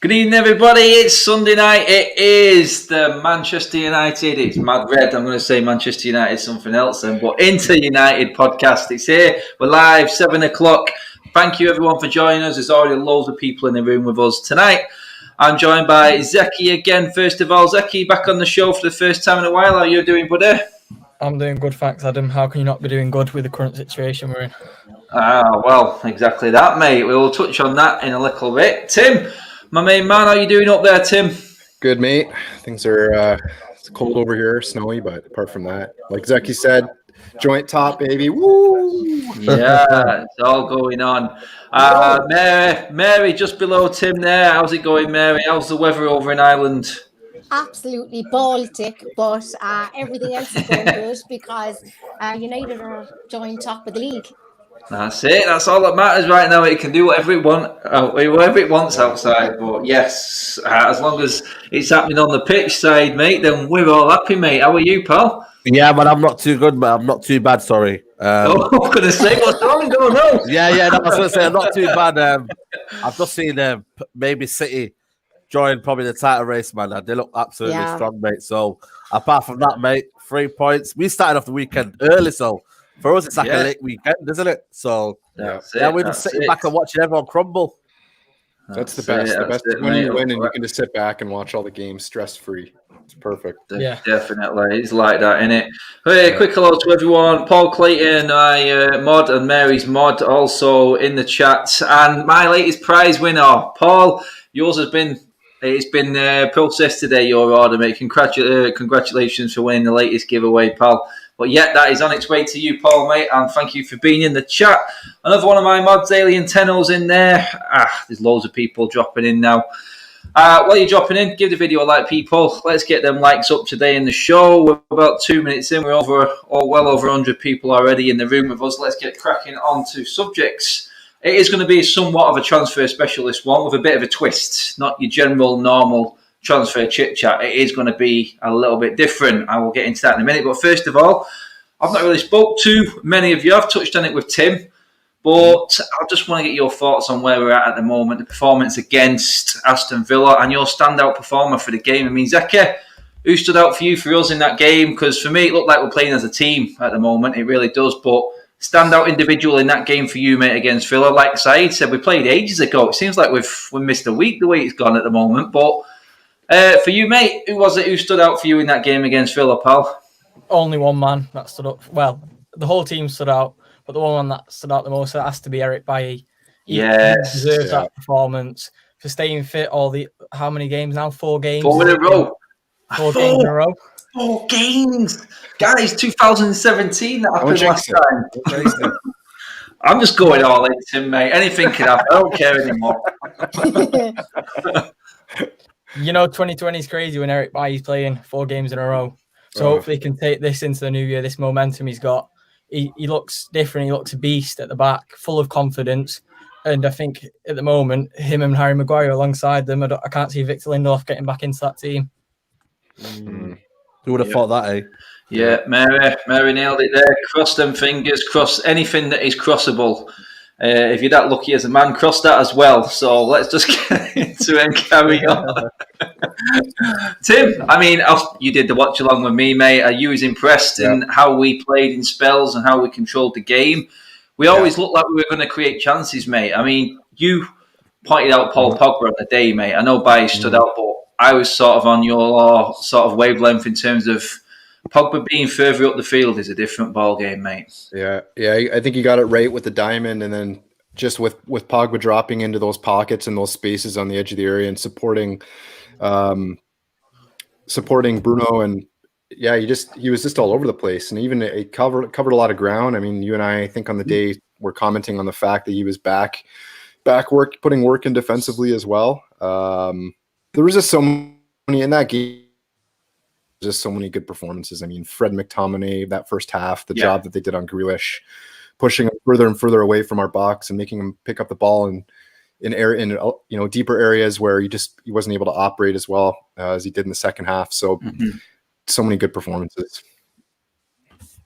Good evening, everybody. It's Sunday night. It is the Manchester United. It's Mad Red. I'm going to say Manchester United something else then, but Inter United podcast. It's here. We're live, 7 o'clock. Thank you, everyone, for joining us. There's already loads of people in the room with us tonight. I'm joined by Zeki again. First of all, Zeki, back on the show for the first time in a while. How are you doing, buddy? I'm doing good, thanks, Adam. How can you not be doing good with the current situation we're in? Well, exactly that, mate. We will touch on that in a little bit. Tim, my main man, how are you doing up there, Tim? Good, mate. Things are it's cold over here, snowy, but apart from that, like Zeki said, joint top, baby. Woo! Yeah, it's all going on. Mary, just below Tim there. How's it going, Mary? How's the weather over in Ireland? Absolutely Baltic, but everything else is going good because United are joined top of the league. That's it. That's all that matters right now. It can do whatever it wants outside. But yes, as long as it's happening on the pitch side, mate, then we're all happy, mate. How are you, pal? Yeah, but I'm not too good, but I'm not too bad. Sorry. I'm going to say what's wrong. Go no. Yeah. I was going to say I'm not too bad. I've just seen maybe City join probably the title race, man. They look absolutely strong, mate. So apart from that, mate, 3 points. We started off the weekend early, so for us it's like a late weekend, isn't it? So we're just sitting back and watching everyone crumble. That's the best. The best is when you win and you can just sit back and watch all the games stress free. It's perfect. Yeah, definitely. It's like that, innit? Hey, quick hello to everyone. Paul Clayton, my mod, and Mary's mod also in the chat. And my latest prize winner, Paul. Yours has been. It's been processed today, your order, mate. Congratulations for winning the latest giveaway, pal. But yeah, that is on its way to you, Paul, mate. And thank you for being in the chat. Another one of my mods, Alien Tenno's in there. There's loads of people dropping in now. While you're dropping in, give the video a like, people. Let's get them likes up today in the show. We're about 2 minutes in. We're well over 100 people already in the room with us. Let's get cracking on to subjects. It is going to be somewhat of a transfer specialist one with a bit of a twist, not your general normal transfer chit-chat. It is going to be a little bit different. I will get into that in a minute. But first of all, I've not really spoke to many of you. I've touched on it with Tim, but I just want to get your thoughts on where we're at the moment, the performance against Aston Villa and your standout performer for the game. I mean, Zeki, who stood out for you, for us in that game? Because for me, it looked like we're playing as a team at the moment. It really does, but standout individual in that game for you, mate, against Villa. Like Saeed said, we played ages ago. It seems like we missed a week the way it's gone at the moment. But for you, mate, who was it who stood out for you in that game against Villa, pal? Only one man that stood up. Well, the whole team stood out, but the one that stood out the most has to be Eric Bailly. He deserves that performance for staying fit. How many games now? 4 games. 4 in a row. 4 games in a row. 4 games. Guys, 2017, that happened last time. I'm just going all in, Tim, mate. Anything can happen. I don't care anymore. 2020 is crazy when Eric Bailly's playing 4 games in a row. So hopefully he can take this into the new year, this momentum he's got. He looks different. He looks a beast at the back, full of confidence. And I think at the moment, him and Harry Maguire alongside them, I can't see Victor Lindelof getting back into that team. Who would have thought that, eh? Yeah, Mary nailed it there. Cross them fingers, cross anything that is crossable. If you're that lucky as a man, cross that as well. So let's just get into it and carry on. Tim, I mean, you did the watch along with me, mate. Are you as impressed in how we played in spells and how we controlled the game? We always looked like we were going to create chances, mate. I mean, you pointed out Paul Pogba on the day, mate. I know Bailly stood out, but I was sort of on your sort of wavelength in terms of Pogba being further up the field is a different ball game, mate. Yeah. I think you got it right with the diamond, and then just with Pogba dropping into those pockets and those spaces on the edge of the area and supporting Bruno, and he was just all over the place, and even it covered a lot of ground. I mean, you and I think on the day were commenting on the fact that he was back putting work in defensively as well. There was just so many in that game. Just so many good performances. I mean, Fred McTominay, that first half, the job that they did on Grealish, pushing him further and further away from our box and making him pick up the ball in deeper areas where he wasn't able to operate as well as he did in the second half. So, so many good performances.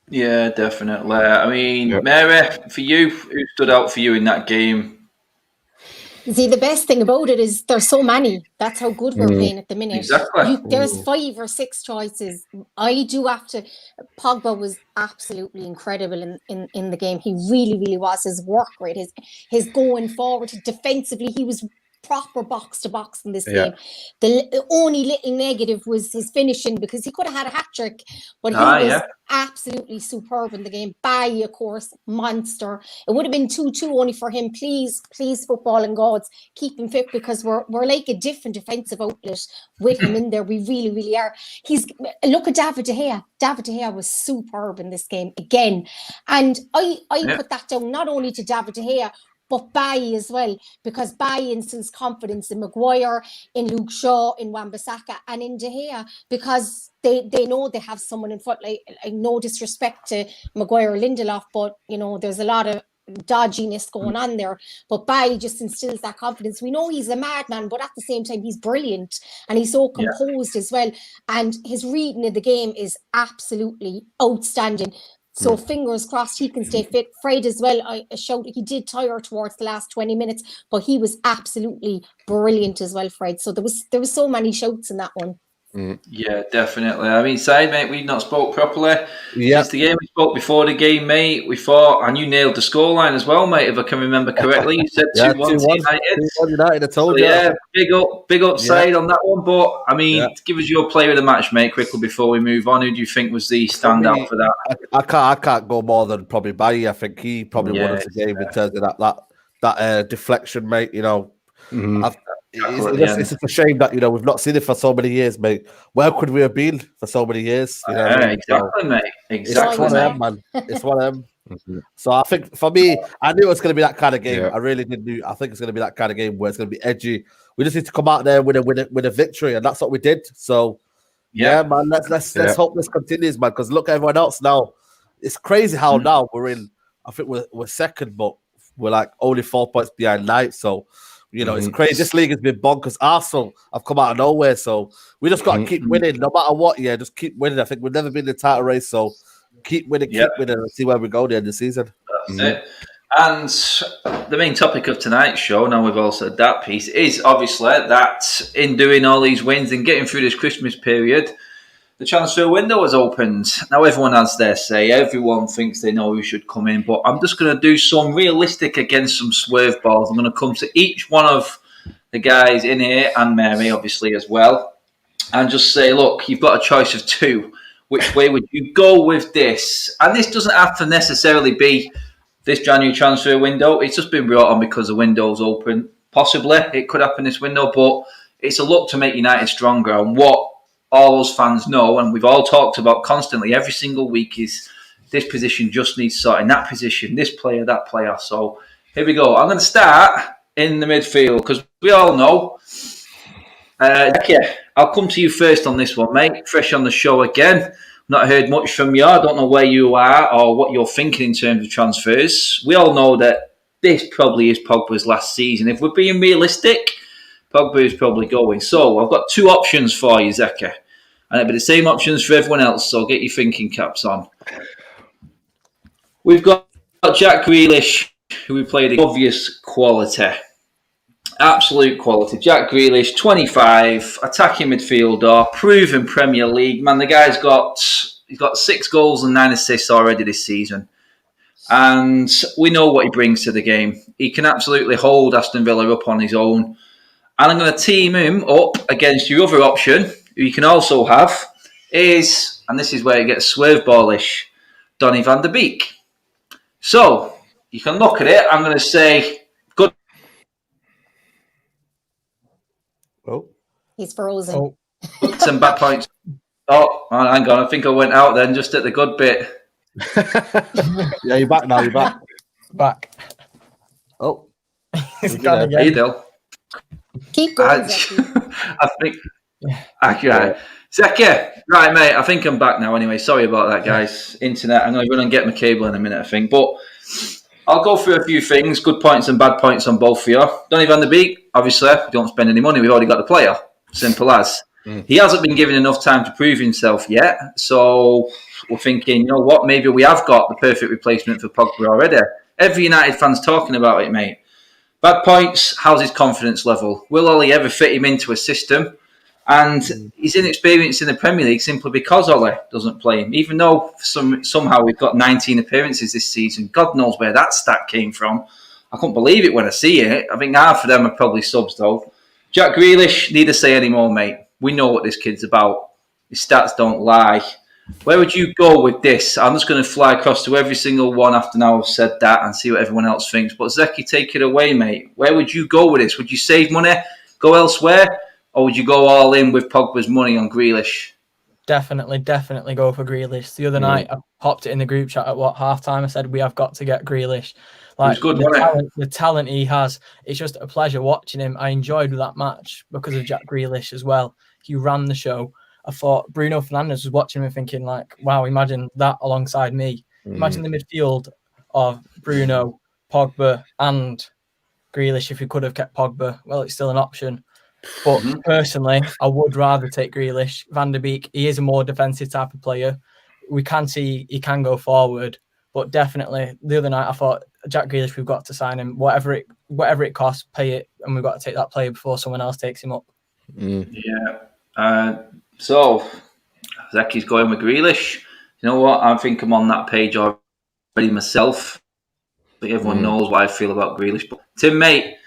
Yeah, definitely. I mean, Mary, for you, who stood out for you in that game? See, the best thing about it is there's so many. That's how good we're playing at the minute. Exactly. There's 5 or 6 choices. I do have to. Pogba was absolutely incredible in the game. He really, really was. His work rate, his going forward defensively, he was proper box to box in this game. The only little negative was his finishing, because he could have had a hat trick, but he was absolutely superb in the game. Bailly, of course, monster. It would have been 2-2 only for him. Please, football and gods, keep him fit, because we're like a different defensive outlet with him in there. We really, really are. Look at David De Gea. David De Gea was superb in this game again, and I put that down not only to David De Gea, but Bailly as well, because Bailly instills confidence in Maguire, in Luke Shaw, in Wan-Bissaka, and in De Gea, because they know they have someone in front. Like no disrespect to Maguire or Lindelof, but there's a lot of dodginess going on there. But Bailly just instills that confidence. We know he's a madman, but at the same time, he's brilliant, and he's so composed as well. And his reading of the game is absolutely outstanding. So fingers crossed he can stay fit. Fred as well, I showed he did tire towards the last 20 minutes, but he was absolutely brilliant as well, Fred. So there was so many shouts in that one. Yeah, definitely. I mean, side mate, we've not spoke properly. Yeah. Since the game, we spoke before the game, mate. We thought, and you nailed the scoreline as well, mate, if I can remember correctly. You said 2-1 United. 2-1 United, I told you. Yeah, big upside on that one. But, I mean, give us your player of the match, mate, quickly before we move on. Who do you think was the standout for that? I can't go more than probably Bailly. I think he probably won us the game in terms of that deflection, mate. It's a shame that we've not seen it for so many years, mate. Where could we have been for so many years? Exactly, mate. Exactly, it's one of them, man. It's one of them. So I think for me, I knew it was going to be that kind of game. I really did. I think it's going to be that kind of game where it's going to be edgy. We just need to come out there with a victory, and that's what we did. So man, let's hope this continues, man. Because look at everyone else now. It's crazy how now we're in. I think we're second, but we're like only 4 points behind Knight. So. It's crazy. This league has been bonkers. Arsenal have come out of nowhere, so we just got to keep winning, no matter what. Yeah, just keep winning. I think we've never been in the title race, so keep winning, and see where we go at the end of the season. That's it. And the main topic of tonight's show, now we've all said that piece, is obviously that in doing all these wins and getting through this Christmas period, the transfer window has opened. Now everyone has their say. Everyone thinks they know who should come in. But I'm just going to do some realistic against some swerve balls. I'm going to come to each one of the guys in here, and Mary obviously as well, and just say, look, you've got a choice of 2. Which way would you go with this? And this doesn't have to necessarily be this January transfer window. It's just been brought on because the window's open. Possibly it could happen this window, but it's a look to make United stronger. And what all those fans know, and we've all talked about constantly every single week, is this position just needs sorting, that position, this player, that player. So here we go. I'm going to start in the midfield because we all know. I'll come to you first on this one, mate. Fresh on the show again. Not heard much from you. I don't know where you are or what you're thinking in terms of transfers. We all know that this probably is Pogba's last season. If we're being realistic, Pogba is probably going. So I've got 2 options for you, Zeka. And it'll be the same options for everyone else, so get your thinking caps on. We've got Jack Grealish, who we played in obvious quality. Absolute quality. Jack Grealish, 25, attacking midfielder, proven Premier League. Man, the guy's got 6 goals and 9 assists already this season. And we know what he brings to the game. He can absolutely hold Aston Villa up on his own. And I'm going to team him up against your other option, who you can also have, is, and this is where it gets swerveballish, Donnie Van Der Beek. So, you can look at it. I'm going to say, good. Oh. He's frozen. Some bad points. Oh, hang on. I think I went out then just at the good bit. Yeah, you're back now. You're back. Back. Oh. He's gone again. Hey, Dil. Keep going, I think. Okay. Zeki, right, mate. I think I'm back now anyway. Sorry about that, guys. Internet. I'm going to run and get my cable in a minute, I think. But I'll go through a few things, good points and bad points on both for you. Donnie Van Der Beek, obviously, we don't spend any money. We've already got the player. Simple as. He hasn't been given enough time to prove himself yet. So we're thinking, you know what? Maybe we have got the perfect replacement for Pogba already. Every United fan's talking about it, mate. Bad points, how's his confidence level? Will Ollie ever fit him into a system? And he's inexperienced in the Premier League simply because Ollie doesn't play him. Even though somehow we've got 19 appearances this season. God knows where that stat came from. I couldn't believe it when I see it. I think half of them are probably subs, though. Jack Grealish, need to say any more, mate. We know what this kid's about. His stats don't lie. Where would you go with this? I'm just going to fly across to every single one after now I've said that and see what everyone else thinks. But Zeki, take it away, mate. Where would you go with this? Would you save money, go elsewhere, or would you go all in with Pogba's money on Grealish? Definitely go for Grealish. The other night, I popped it in the group chat at half-time. I said, we have got to get Grealish. Like, good, the talent he has, it's just a pleasure watching him. I enjoyed that match because of Jack Grealish as well. He ran the show. I thought Bruno Fernandes was watching me thinking, like, wow, imagine that alongside me. Imagine the midfield of Bruno, Pogba, and Grealish if we could have kept Pogba. Well, it's still an option. But personally, I would rather take Grealish. Van Der Beek, he is a more defensive type of player. We can see he can go forward. But definitely, the other night, I thought, Jack Grealish, we've got to sign him. Whatever it costs, pay it. And we've got to take that player before someone else takes him up. Yeah. So, Zeki's going with Grealish. You know what? I think I'm on that page already myself. But everyone knows what I feel about Grealish. But Tim, mate,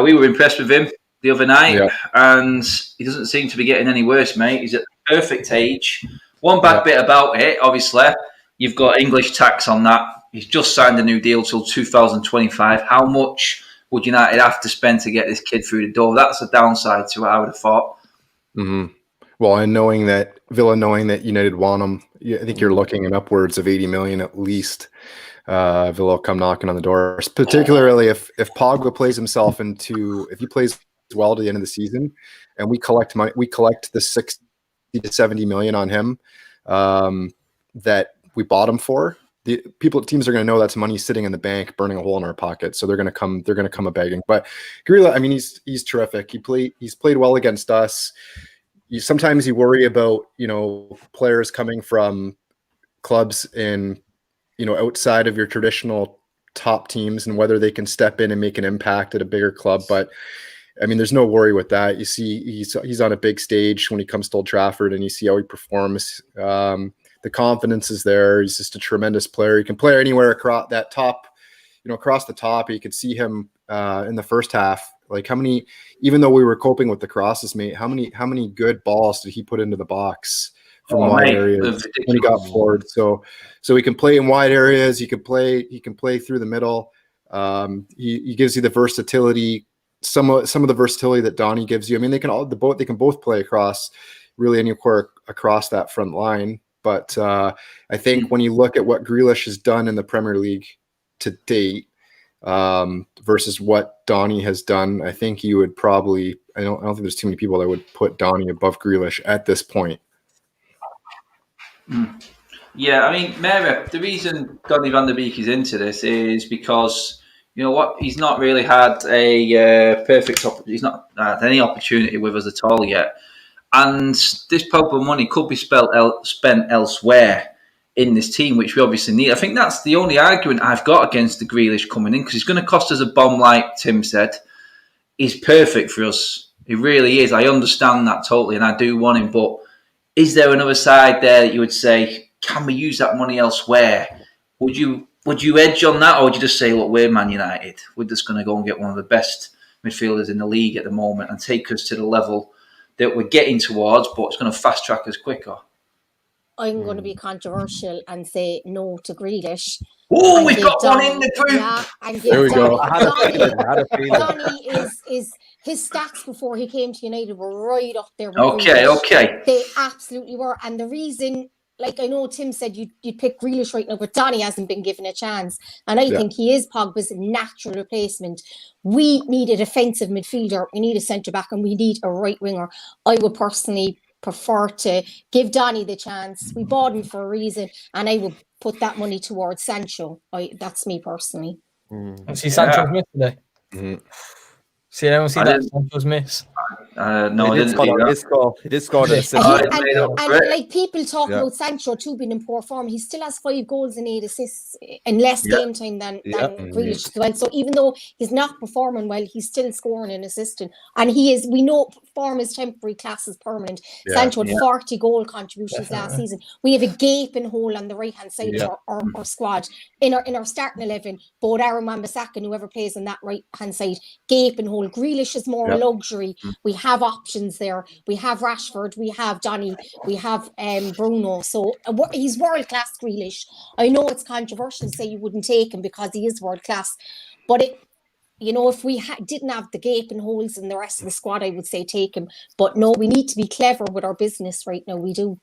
we were impressed with him the other night, and he doesn't seem to be getting any worse, mate. He's at the perfect age. One bad bit about it, obviously, you've got English tax on that. He's just signed a new deal till 2025. How much would United have to spend to get this kid through the door? That's a downside to it, I would have thought. Well, and knowing that United want him, I think you're looking at upwards of 80 million at least. Villa will come knocking on the doors, particularly if Pogba plays himself if he plays well to the end of the season, and we collect money, we collect the 60 to 70 million on him that we bought him for. Teams are going to know that's money sitting in the bank, burning a hole in our pocket. So they're going to come a begging. But Grealish, I mean, he's terrific. He's played well against us. Sometimes you worry about, players coming from clubs in, outside of your traditional top teams and whether they can step in and make an impact at a bigger club. But I mean, there's no worry with that. You see, he's on a big stage when he comes to Old Trafford, and you see how he performs. The confidence is there. He's just a tremendous player. He can play anywhere across that top, across the top. You could see him in the first half. Like even though we were coping with the crosses, mate, how many good balls did he put into the box from wide areas when he got forward? So he can play in wide areas. He can play through the middle. He gives you the versatility. Some of the versatility that Donnie gives you. I mean, they can both play across really anywhere across that front line. But I think when you look at what Grealish has done in the Premier League to date versus what Donnie has done, I think you would probably. I don't think there's too many people that would put Donnie above Grealish at this point. Yeah, I mean, Mary, the reason Donnie Van Der Beek is into this is because, you know what, he's not really had a he's not had any opportunity with us at all yet. And this Pogba money could be spent elsewhere in this team, which we obviously need. I think that's the only argument I've got against the Grealish coming in, because he's going to cost us a bomb, like Tim said. He's perfect for us. He really is. I understand that totally, and I do want him. But is there another side there that you would say, can we use that money elsewhere? Would you edge on that, or would you just say, look, we're Man United. We're just going to go and get one of the best midfielders in the league at the moment and take us to the level that we're getting towards, but it's going to fast track us quicker. I'm going to be controversial and say no to Grealish. Oh, we've got one in the group. Yeah, and there we go. Donnie is his stats before he came to United were right up there. Okay. They absolutely were. And the reason, like I know Tim said you'd pick Grealish right now, but Donnie hasn't been given a chance. And I think he is Pogba's natural replacement. We need a defensive midfielder, we need a centre-back, and we need a right winger. I would personally prefer to give Donnie the chance. We bought him for a reason, and I would put that money towards Sancho. That's me personally. See Sancho's miss today. See anyone see that Sancho's miss? No, I didn't see that. He did score the assist. And like people talk about Sancho too being in poor form, he still has 5 goals and 8 assists in less game time than Grealish as well. So even though he's not performing well, he's still scoring and assisting. And we know form is temporary, class is permanent. Sancho had 40 goal contributions last season. We have a gaping hole on the right hand side of our squad. In our starting 11, both Aaron Wan-Bissaka and whoever plays on that right hand side, gaping hole. Grealish is more a luxury. We have options there. We have Rashford, we have Donnie, we have Bruno. So he's world class, Grealish. I know it's controversial to say you wouldn't take him because he is world class, but if we didn't have the gaping holes in the rest of the squad, I would say take him. But no, we need to be clever with our business right now. We do.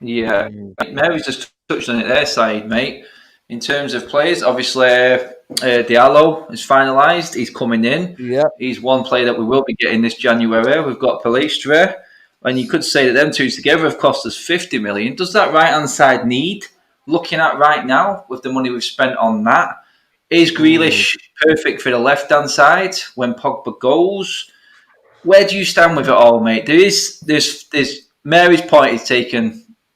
Yeah, Mary's just touched on it there, side, mate. In terms of players, obviously, Diallo is finalised. He's coming in. Yeah. He's one player that we will be getting this January. We've got Palistre. And you could say that them two together have cost us 50 million. Does that right-hand side need looking at right now with the money we've spent on that? Is Grealish perfect for the left-hand side when Pogba goes? Where do you stand with it all, mate? There's Mary's point is taken,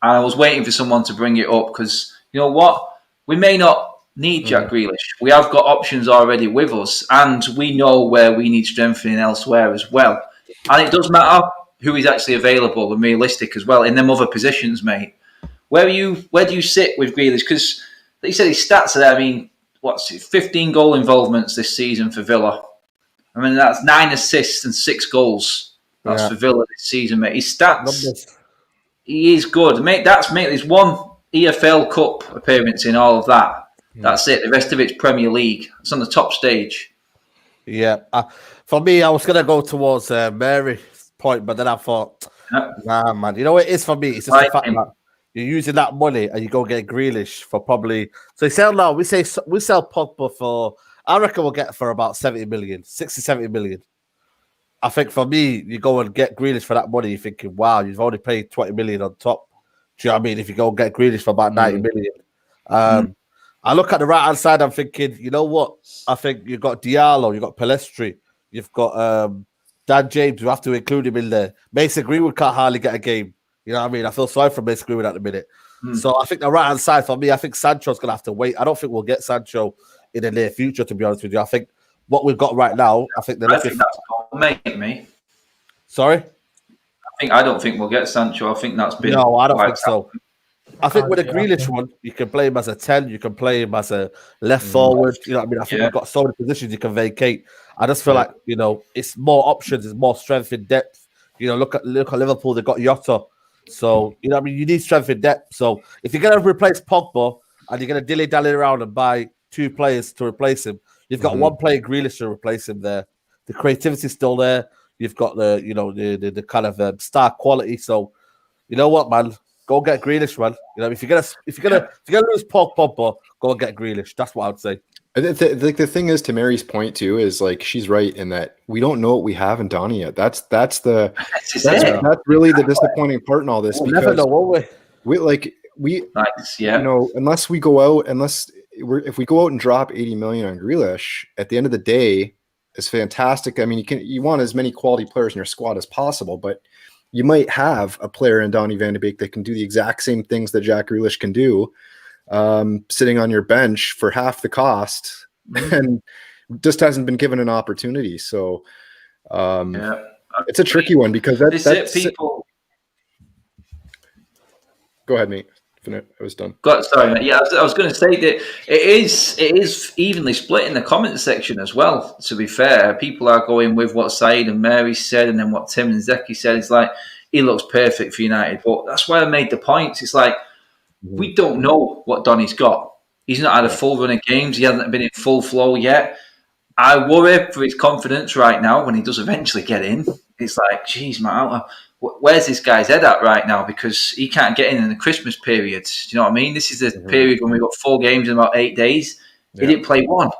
and I was waiting for someone to bring it up because, you know what? We may not need Jack Grealish. We have got options already with us, and we know where we need strengthening elsewhere as well. And it does matter who is actually available and realistic as well in them other positions, mate. Where do you sit with Grealish? Because they said his stats are there. I mean, 15 goal involvements this season for Villa. I mean, that's 9 assists and 6 goals. That's for Villa this season, mate. His stats, he is good, mate. There's one EFL Cup appearance in all of that. That's it. The rest of it's Premier League. It's on the top stage. Yeah. For me, I was going to go towards Mary's point, but then I thought, nah, man. You know what it is for me? It's just the fact that you're using that money and you go get Grealish for probably... So we sell Pogba for... I reckon we'll get for about 70 million, 60, 70 million. I think for me, you go and get Grealish for that money, you're thinking, wow, you've only paid 20 million on top. Do you know what I mean? If you go and get Grealish for about 90 million. I look at the right-hand side, I'm thinking, you know what? I think you've got Diallo, you've got Palistre, you've got Dan James, you have to include him in there. Mason Greenwood can't hardly get a game. You know what I mean? I feel sorry for Mason Greenwood at the minute. So I think the right-hand side, for me, I think Sancho's going to have to wait. I don't think we'll get Sancho in the near future, to be honest with you. I think what we've got right now, I think that's me. Sorry? I don't think we'll get Sancho. I think that's been... No, I don't think so. I think with the Grealish one, you can play him as a 10, you can play him as a left forward. You know what I mean? I think we've got so many positions you can vacate. I just feel like, it's more options, it's more strength in depth. Look at Liverpool, they've got Jota. So, you know what I mean? You need strength in depth. So, if you're going to replace Pogba and you're going to dilly-dally around and buy 2 players to replace him, you've got one player, Grealish, to replace him there. The creativity's still there. You've got the kind of star quality. So, you know what, man? Go get Grealish, man. If you're gonna lose Pogba, go and get Grealish. That's what I would say. The thing is, to Mary's point too, is like she's right in that we don't know what we have in Donnie yet. That's really the disappointing part in all this. We'll never know, won't we? Unless we go out, if we go out and drop 80 million on Grealish, at the end of the day, it's fantastic. I mean, you want as many quality players in your squad as possible, but you might have a player in Donnie Van Der Beek that can do the exact same things that Jack Grealish can do, sitting on your bench for half the cost, and just hasn't been given an opportunity. So it's a tricky one because that's people. Go ahead, mate. I was done. Sorry, mate. Yeah, I was going to say that it is evenly split in the comment section as well. To be fair, people are going with what Said and Mary said, and then what Tim and Zeki said. It's like he looks perfect for United, but that's why I made the points. It's like we don't know what Donny's got. He's not had a full run of games. He hasn't been in full flow yet. I worry for his confidence right now when he does eventually get in. It's like, geez, man, where's this guy's head at right now? Because he can't get in the Christmas period. Do you know what I mean? This is the period when we've got 4 games in about 8 days. He didn't play 1.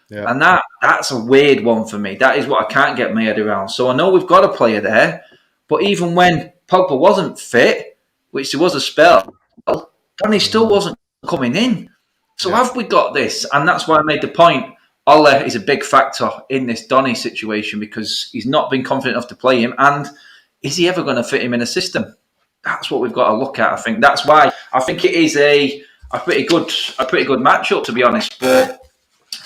Yeah. And that's a weird one for me. That is what I can't get my head around. So I know we've got a player there, but even when Pogba wasn't fit, which there was a spell, Donny still wasn't coming in. So have we got this? And that's why I made the point Ole is a big factor in this Donny situation because he's not been confident enough to play him. And is he ever going to fit him in a system? That's what we've got to look at. I think that's why I think it is a pretty good matchup, to be honest. But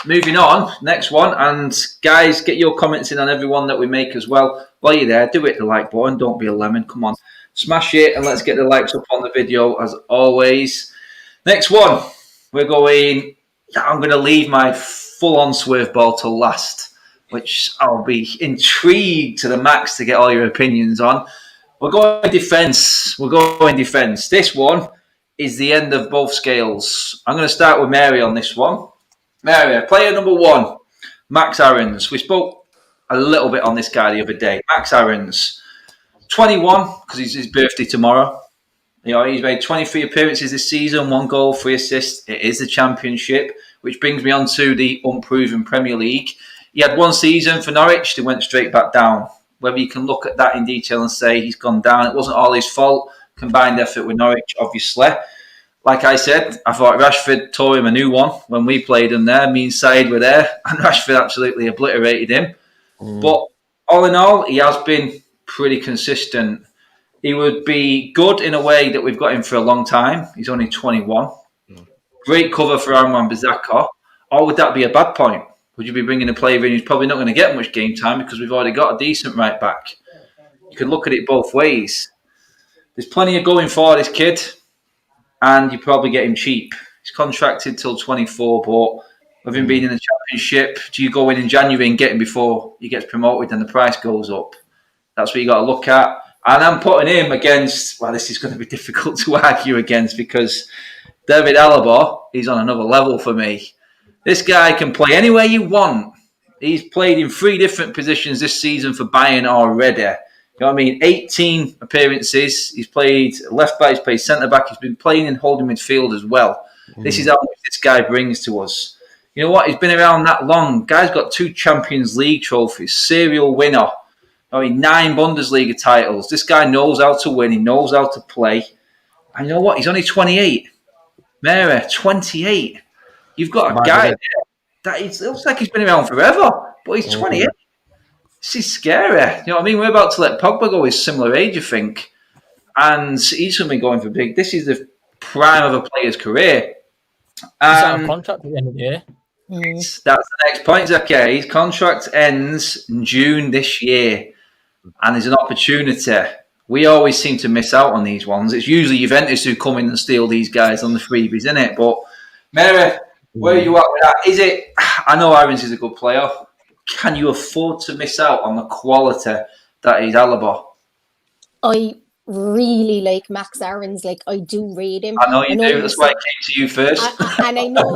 moving on, next one, and guys, get your comments in on everyone that we make as well. While you're there, do hit the like button. Don't be a lemon. Come on, smash it, and let's get the likes up on the video as always. Next one, we're going. I'm going to leave my full-on swerve ball till last, which I'll be intrigued to the max to get all your opinions on. We're going defence. This one is the end of both scales. I'm going to start with Mary on this one. Mary, player number 1, Max Aarons. We spoke a little bit on this guy the other day. Max Aarons, 21, because it's his birthday tomorrow. You know, he's made 23 appearances this season, 1 goal, 3 assists. It is the Championship, which brings me on to the unproven Premier League. He had 1 season for Norwich. They went straight back down. Whether you can look at that in detail and say he's gone down, it wasn't all his fault. Combined effort with Norwich, obviously. Like I said, I thought Rashford tore him a new one when we played him there. Me and Said were there, and Rashford absolutely obliterated him. But all in all, he has been pretty consistent. He would be good in a way that we've got him for a long time. He's only 21. Great cover for Aaron Wan-Bissaka. Or would that be a bad point? Would you be bringing a player in who's probably not going to get much game time because we've already got a decent right back? You could look at it both ways. There's plenty of going for this kid, and you probably get him cheap. He's contracted till 24, but with him being in the Championship, do you go in January and get him before he gets promoted and the price goes up? That's what you got to look at. And I'm putting him against, well, this is going to be difficult to argue against because David Alaba is on another level for me. This guy can play anywhere you want. He's played in 3 different positions this season for Bayern already. You know what I mean? 18 appearances. He's played left back, he's played centre back, he's been playing in holding midfield as well. This is how much this guy brings to us. You know what? He's been around that long. Guy's got 2 Champions League trophies, serial winner. I mean, 9 Bundesliga titles. This guy knows how to win. He knows how to play. And you know what? He's only 28. Mary, 28. You've got a guy there that it looks like he's been around forever, but he's 28. This is scary. You know what I mean? We're about to let Pogba go. He's similar age, I think. And he's going to be going for big. This is the prime of a player's career. He's out of contract at the end of the year. That's the next point, Zaki. His contract ends in June this year. And there's an opportunity. We always seem to miss out on these ones. It's usually Juventus who come in and steal these guys on the freebies, isn't it? But, Mary, where are you at with that? Is it... I know Aarons is a good player. Can you afford to miss out on the quality that is Alaba? I really like Max Aarons. Like, I do rate him. I know you do. That's why I came to you first. And I know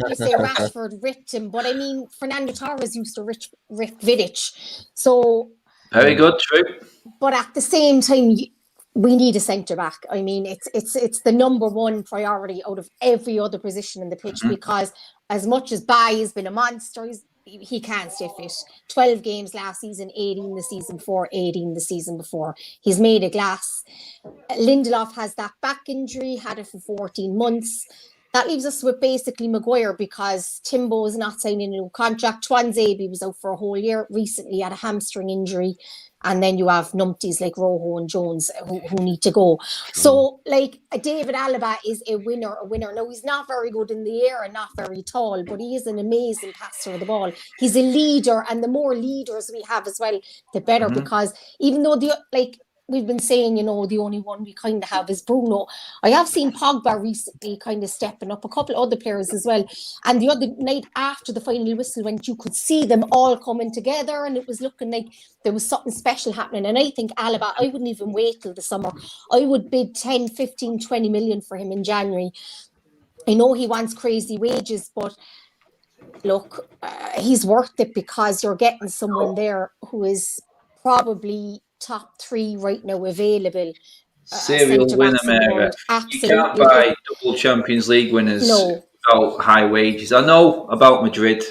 you say Rashford ripped him, but I mean, Fernando Torres used to rip Vidic. So... Very good, true. But at the same time, we need a centre back. I mean, it's the number 1 priority out of every other position in the pitch because as much as Bay has been a monster, he can't stiff it. 12 games last season, 18 the season before, 18 the season before. He's made of glass. Lindelof has that back injury, had it for 14 months. That leaves us with basically Maguire because Timbo is not signing a new contract. Twanzebe was out for a whole year. Recently had a hamstring injury. And then you have numpties like Rojo and Jones who need to go. So, like, David Alaba is a winner. Now, he's not very good in the air and not very tall, but he is an amazing passer of the ball. He's a leader, and the more leaders we have as well, the better, because even though we've been saying, you know, the only one we kind of have is Bruno. I have seen Pogba recently kind of stepping up, a couple of other players as well. And the other night after the final whistle went, you could see them all coming together and it was looking like there was something special happening. And I think Alaba, I wouldn't even wait till the summer. I would bid 10, 15, 20 million for him in January. I know he wants crazy wages, but look, he's worth it because you're getting someone there who is probably top 3 right now available. Serial winner, Mary. You can't buy double Champions League winners without high wages. I know about Madrid,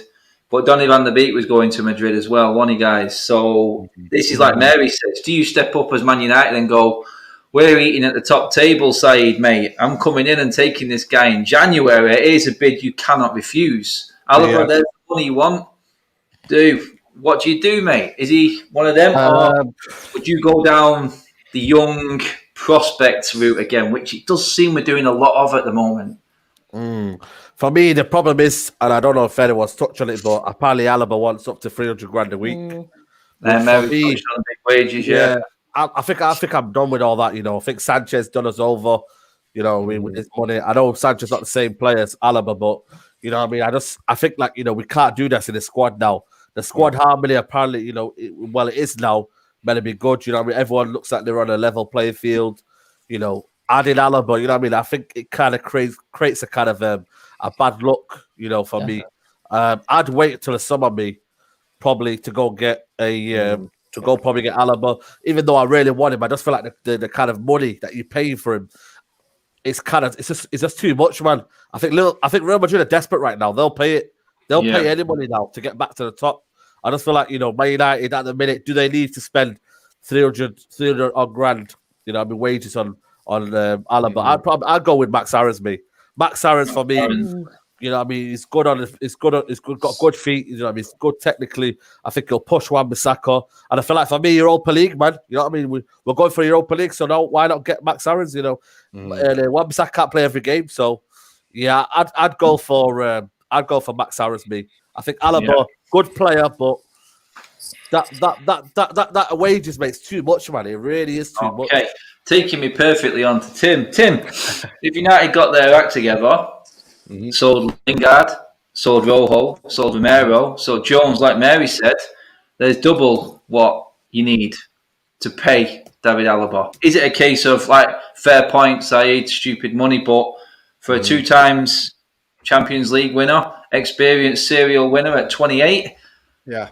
but Donnie Van Der Beek was going to Madrid as well, wasn't he, guys? So this is like Mary says, do you step up as Man United and go, we're eating at the top table, Saeed, mate. I'm coming in and taking this guy in January. It is a bid you cannot refuse. Alaba, there's money you want, what do you do, mate? Is he one of them, or would you go down the young prospect route again, which it does seem we're doing a lot of at the moment? For me, the problem is, and I don't know if anyone's touched on it, but apparently Alaba wants up to 300 grand a week. Mary touched on big wages, yeah. I think I'm done with all that. I think Sanchez done us over. With his money. I know Sanchez not the same player as Alaba, but I think we can't do this in the squad now. The squad harmony apparently, it is now meant to be good. Everyone looks like they're on a level playing field. Adding Alaba, I think it kind of creates a kind of a bad look, for me. I'd wait till the summer, probably to go get probably get Alaba. Even though I really want him, I just feel like the kind of money that you're paying for him, it's just too much, man. I think Real Madrid are desperate right now. They'll pay it. They'll pay any money now to get back to the top. I just feel like, Man United at the minute, do they need to spend 300 odd grand, wages on Alaba? I'd go with Max Aarons, Max Aarons for me. He's good got good feet. He's good technically. I think he'll push Wan-Bissaka. And I feel like for me, Europa League, man. We're going for Europa League, so why not get Max Aarons? Wan-Bissaka can't play every game, so yeah, I'd go for Max Aarons. I think Alaba, good player, but that wages makes too much, man. It really is too much. Okay, taking me perfectly on to Tim. Tim, if United got their act together. Sold Lingard, sold Rojo, sold Romero, sold Jones, like Mary said, there's double what you need to pay David Alaba. Is it a case of, fair point, Saeed, stupid money, but for a 2 times Champions League winner, experienced serial winner at 28, could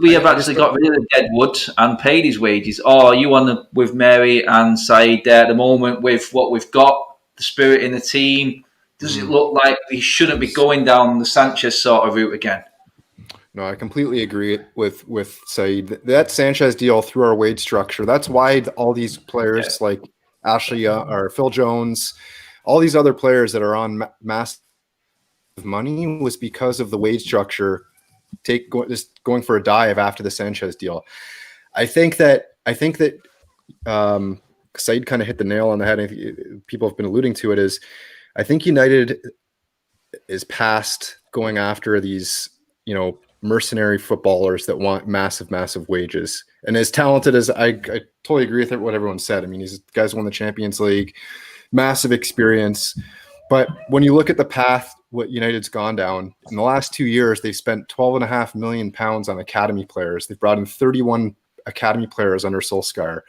we have actually got rid of Deadwood and paid his wages? Or are you on with Mary and Saeed there at the moment with what we've got, the spirit in the team? Does it look like we shouldn't be going down the Sanchez sort of route again? No, I completely agree with Saeed. That Sanchez deal through our wage structure, that's why all these players like Ashley or Phil Jones, all these other players that are on massive money was because of the wage structure just going for a dive after the Sanchez deal. I think that Saeed kind of hit the nail on the head. I think people have been alluding to it is, I think United is past going after these, mercenary footballers that want massive, massive wages. And as talented as I totally agree with what everyone said. I mean, these guys won the Champions League, massive experience. But when you look at the path, what United's gone down in the last 2 years, they've spent £12.5 million on academy players. They've brought in 31 academy players under Solskjaer.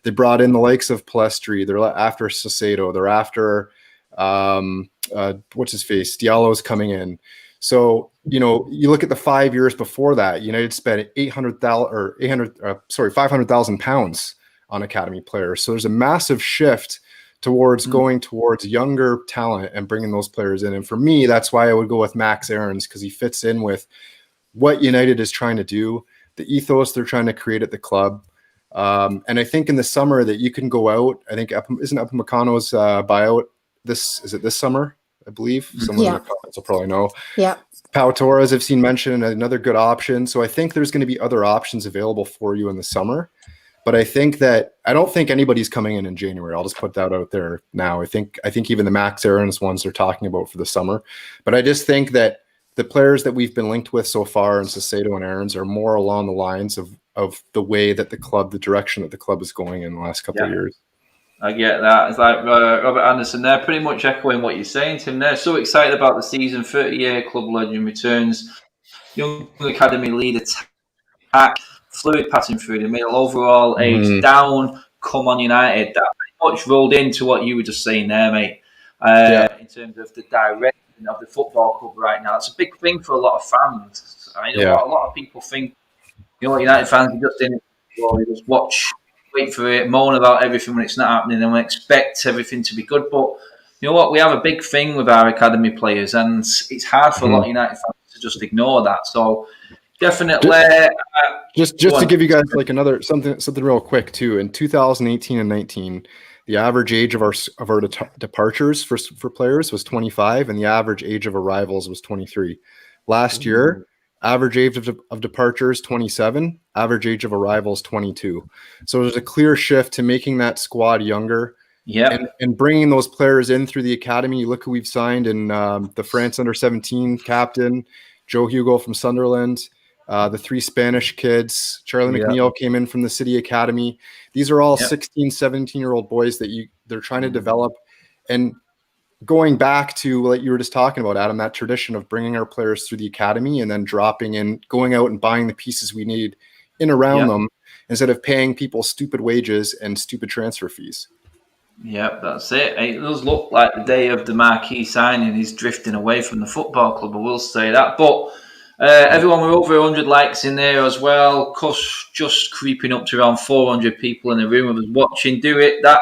They brought in the likes of Palestri. They're after Sassedo. They're after what's his face? Diallo's coming in. So, you look at the 5 years before that, United spent £500,000 on academy players. So there's a massive shift towards going towards younger talent and bringing those players in. And for me, that's why I would go with Max Aarons, because he fits in with what United is trying to do, the ethos they're trying to create at the club. And I think in the summer that you can go out, I think isn't Upamecano's buyout this summer, I believe. Someone in the comments will probably know. Yeah. Pau Torres, I've seen mentioned, another good option. So I think there's going to be other options available for you in the summer. But I don't think anybody's coming in January. I'll just put that out there now. I think even the Max Aarons ones they're talking about for the summer. But I just think that the players that we've been linked with so far, and Sassedo and Aarons, are more along the lines of the way that the direction that the club is going in the last couple of years. I get that. It's like Robert Anderson there, pretty much echoing what you're saying, Tim. They're so excited about the season. 30-year club legend returns. Young academy lead attack. Fluid passing through the middle. Overall age down. Come on, United. That pretty much rolled into what you were just saying there, mate. In terms of the direction of the football club right now. It's a big thing for a lot of fans. I know a lot of people think, United fans are just in it. They just watch, wait for it, moan about everything when it's not happening, and we expect everything to be good. But you know what? We have a big thing with our academy players, and it's hard for a lot of United fans to just ignore that. So definitely, just to give you guys like another something real quick too. In 2018 and 19, the average age of our departures for players was 25, and the average age of arrivals was 23. Last year, Average age of departures 27. Average age of arrivals 22. So there's a clear shift to making that squad younger. Yeah, and bringing those players in through the academy. You look who we've signed in the France under-17 captain, Joe Hugo from Sunderland, the 3 Spanish kids. Charlie McNeil came in from the City Academy. These are all 16, 17-year-old boys that they're trying to develop. And going back to what you were just talking about, Adam, that tradition of bringing our players through the academy and then dropping in, going out and buying the pieces we need in around them instead of paying people stupid wages and stupid transfer fees. Yep, that's it. It does look like the day of the marquee signing is drifting away from the football club, I will say that. But everyone, we're over 100 likes in there as well. Cuss just creeping up to around 400 people in the room of us watching. Do it. That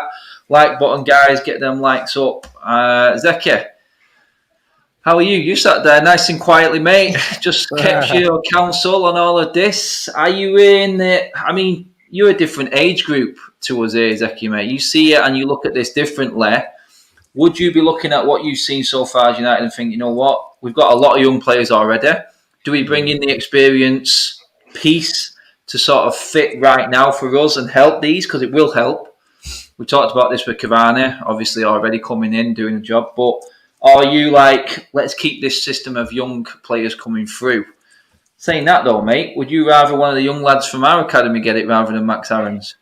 like button, guys. Get them likes up. Zeki, how are you? You sat there nice and quietly, mate. Just kept your counsel on all of this. Are you in I mean, you're a different age group to us here, Zeki, mate. You see it and you look at this differently. Would you be looking at what you've seen so far as United and think, you know what, we've got a lot of young players already. Do we bring in the experience piece to sort of fit right now for us and help these? Because it will help. We talked about this with Cavani, obviously already coming in, doing a job. But are you like, let's keep this system of young players coming through? Saying that though, mate, would you rather one of the young lads from our academy get it rather than Max Aarons?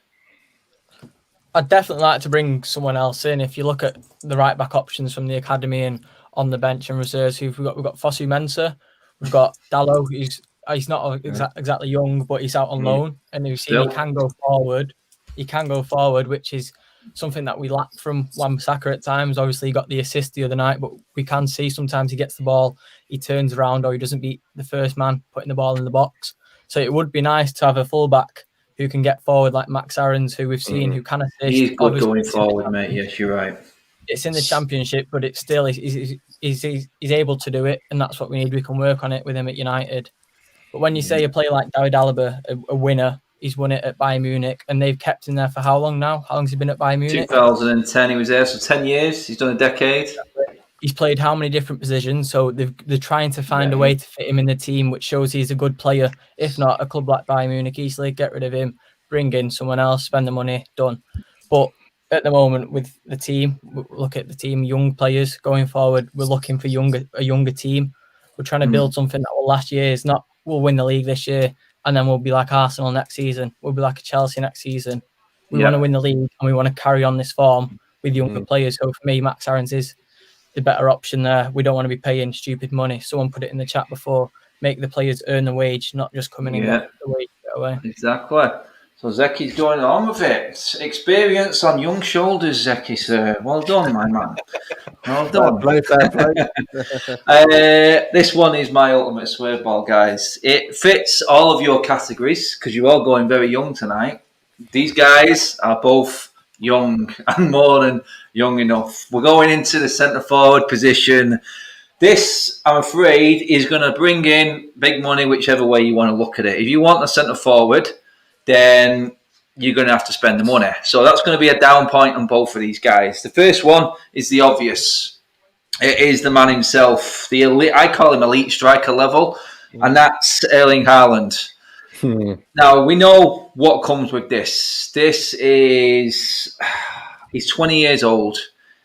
I'd definitely like to bring someone else in. If you look at the right back options from the academy and on the bench and reserves, we've got Fosu Mensah, we've got Dallo. He's not exactly young, but he's out on loan, and we've seen he can go forward. He can go forward, which is something that we lack from Wan-Bissaka at times. Obviously, he got the assist the other night, but we can see sometimes he gets the ball, he turns around, or he doesn't beat the first man putting the ball in the box. So it would be nice to have a fullback who can get forward like Max Aarons, who we've seen, who can assist. He's good going forward, mate. Yes, you're right. It's in the Championship, but it's still he's able to do it, and that's what we need. We can work on it with him at United. But when you say a player like David Alaba, a winner, he's won it at Bayern Munich, and they've kept him there for how long now? How long has he been at Bayern Munich? 2010, he was there, so 10 years. He's done a decade. He's played how many different positions? So they're trying to find a way to fit him in the team, which shows he's a good player. If not, a club like Bayern Munich easily get rid of him, bring in someone else, spend the money, done. But at the moment with the team, look at the team, young players going forward. We're looking for a younger team. We're trying to build something that will last years. Not we'll win the league this year and then we'll be like Arsenal next season. We'll be like a Chelsea next season. We want to win the league and we want to carry on this form with younger players. So for me, Max Aarons is the better option there. We don't want to be paying stupid money. Someone put it in the chat before. Make the players earn the wage, not just come in and get the wage away. Exactly. So Zeki's going on with it. Experience on young shoulders, Zeki, sir. Well done, my man. Well done. This one is my ultimate swerve ball, guys. It fits all of your categories because you're all going very young tonight. These guys are both young and more than young enough. We're going into the centre forward position. This, I'm afraid, is going to bring in big money whichever way you want to look at it. If you want a centre forward, then you're going to have to spend the money. So that's going to be a down point on both of these guys. The first one is the obvious. It is the man himself, the elite, I call him elite striker level, and that's Erling Haaland. Now, we know what comes with this. This is... He's 20 years old.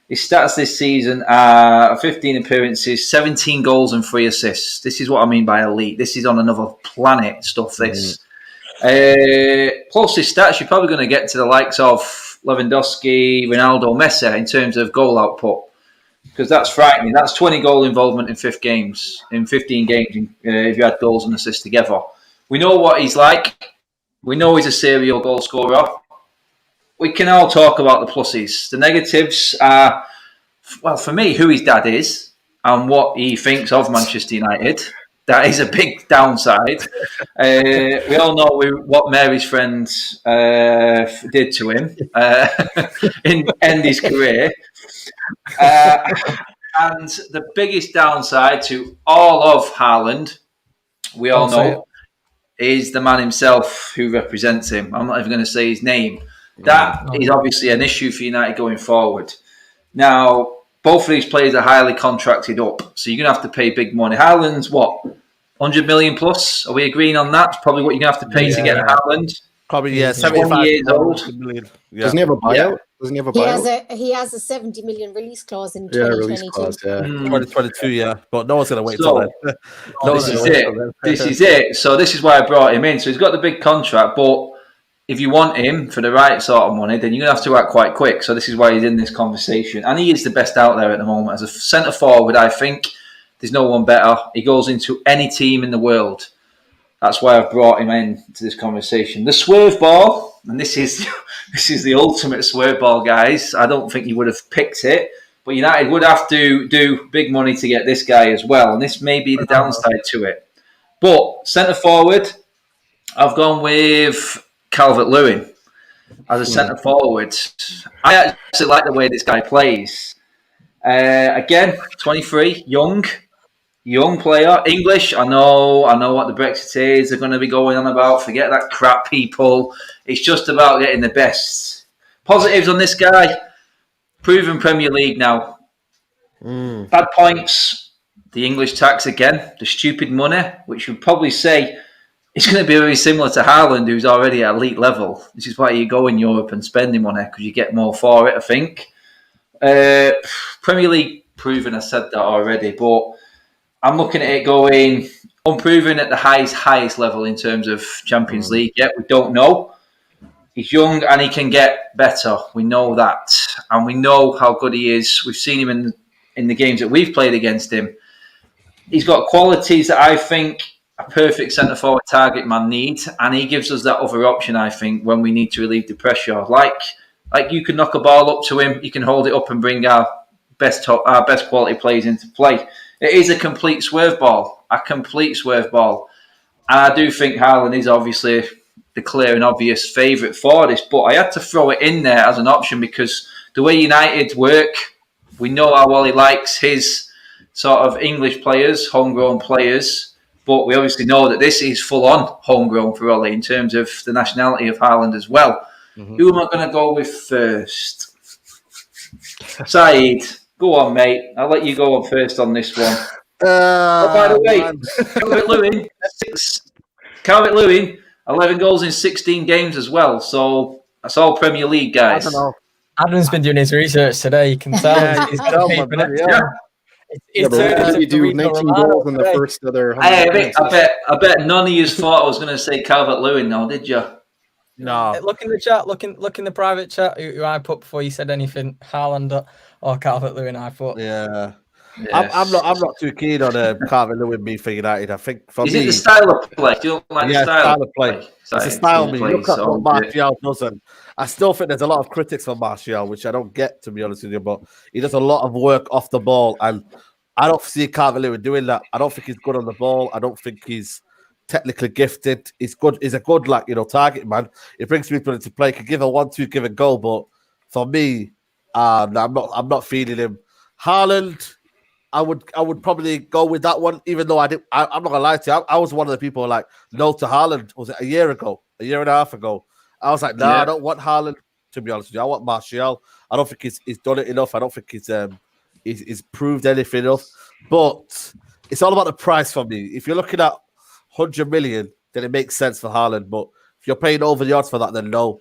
His stats this season are 15 appearances, 17 goals and 3 assists. This is what I mean by elite. This is on another planet stuff, this. Plus his stats, you're probably going to get to the likes of Lewandowski, Ronaldo, Messi in terms of goal output. Because that's frightening. That's 20 goal involvement in 15 games, if you had goals and assists together. We know what he's like. We know he's a serial goal scorer. We can all talk about the pluses. The negatives are, well, for me, who his dad is and what he thinks of Manchester United. That is a big downside. We all know what Mary's friend did to him in end his career. And the biggest downside to all of Haaland, we all know, is the man himself who represents him. I'm not even going to say his name. That is obviously an issue for United going forward. Now, both of these players are highly contracted up, so you're going to have to pay big money. Haaland's what? 100 million plus. Are we agreeing on that? It's probably what you're going to have to pay to get Haaland. Probably, 20 years old. million. Yeah. Doesn't he have a buyout? Doesn't he have a buyout? He has a 70 million release clause in 2022. Release clause, 2022, but no one's going to wait So, till then. This is it. So this is why I brought him in. So he's got the big contract, but if you want him for the right sort of money, then you're going to have to act quite quick. So this is why he's in this conversation. And he is the best out there at the moment. As a centre forward, I think there's no one better. He goes into any team in the world. That's why I've brought him in to this conversation. The swerve ball, and this is the ultimate swerve ball, guys. I don't think you would have picked it, but United would have to do big money to get this guy as well. And this may be the downside to it. But centre forward, I've gone with Calvert-Lewin as a centre forward. I actually like the way this guy plays. Again, 23, young player, English. I know what the Brexit is. They're going to be going on about. Forget that crap, people. It's just about getting the best. Positives on this guy: proven Premier League now. Bad points: the English tax again, the stupid money, which would probably say it's going to be very similar to Haaland, who's already at elite level. This is why you go in Europe and spending money, because you get more for it, I think. Premier League proven, I said that already, but I'm looking at it going unproven at the highest level in terms of Champions League. Yet we don't know. He's young and he can get better. We know that. And we know how good he is. We've seen him in the games that we've played against him. He's got qualities that I think a perfect centre-forward target man needs, and he gives us that other option, I think, when we need to relieve the pressure. Like you can knock a ball up to him, you can hold it up and bring our best quality players into play. It is a complete swerve ball. And I do think Haaland is obviously the clear and obvious favourite for this, but I had to throw it in there as an option because the way United work, we know how well he likes his sort of English players, homegrown players, but we obviously know that this is full-on homegrown for Ollie in terms of the nationality of Haaland as well. Who am I going to go with first? Saeed. Go on, mate. I'll let you go on first on this one. By the way, Calvert-Lewin, 11 goals in 16 games as well. So that's all Premier League, guys. I don't know. Adam's been doing his research today. You can tell. He's got paper next to him. You do 19 goals in the first other. I bet none of you thought I was going to say Calvert-Lewin now, did you? No. Look in the chat. Look in the private chat. Who I put before you said anything. Haaland or Calvert-Lewin. I thought. Yeah. Yes. I'm not too keen on Calvert-Lewin being for United. I think for is me, it the style of play? Do you don't like the style of play? It's a style. Me. Look at what Martial does, and I still think there's a lot of critics for Martial, which I don't get, to be honest with you. But he does a lot of work off the ball, and I don't see Calvert-Lewin doing that. I don't think he's good on the ball. I don't think he's technically gifted. He's good. He's a good target man. He brings people into play. Can give a 1-2 give a goal, but for me, I'm not feeling him. Haaland, I would probably go with that one, even though I'm not gonna lie to you. I was one of the people like no to Haaland. Was it a year and a half ago? I was like, I don't want Haaland, to be honest with you. I want Martial. I don't think he's done it enough. I don't think he's proved anything enough. But it's all about the price for me. If you're looking at 100 million, then it makes sense for Haaland. But if you're paying over the odds for that, then no.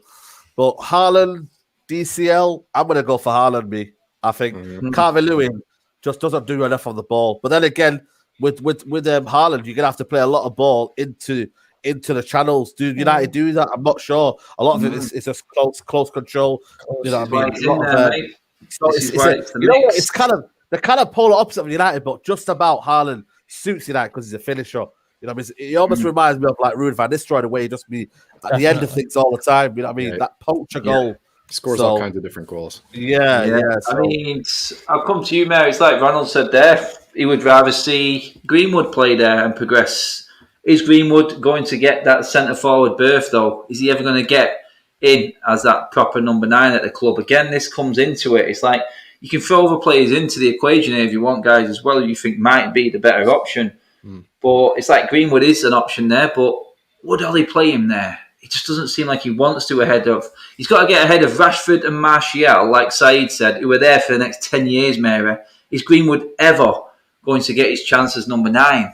But Haaland, DCL, I'm gonna go for Haaland. I think Calvert-Lewin just doesn't do enough on the ball. But then again, with Haaland, you're gonna have to play a lot of ball into the channels. Do United do that? I'm not sure. A lot of it is just close control. You know what I mean? It's kind of the polar opposite of United, but just about Haaland suits United because he's a finisher. You know what I mean? He almost reminds me of like Ruud van Nistelrooy, the way he just be at the end of things all the time. You know what I mean? That poacher goal. Scores all kinds of different goals. Yeah. I mean, I'll come to you, Mary. It's like Ronald said there. He would rather see Greenwood play there and progress. Is Greenwood going to get that centre-forward berth, though? Is he ever going to get in as that proper number 9 at the club? Again, this comes into it. It's like you can throw other players into the equation here if you want, guys, as well, you think might be the better option. But it's like Greenwood is an option there, but would Ollie play him there? It just doesn't seem like he wants to ahead of... He's got to get ahead of Rashford and Martial, like Saeed said, who are there for the next 10 years, Mary. Is Greenwood ever going to get his chance as number 9?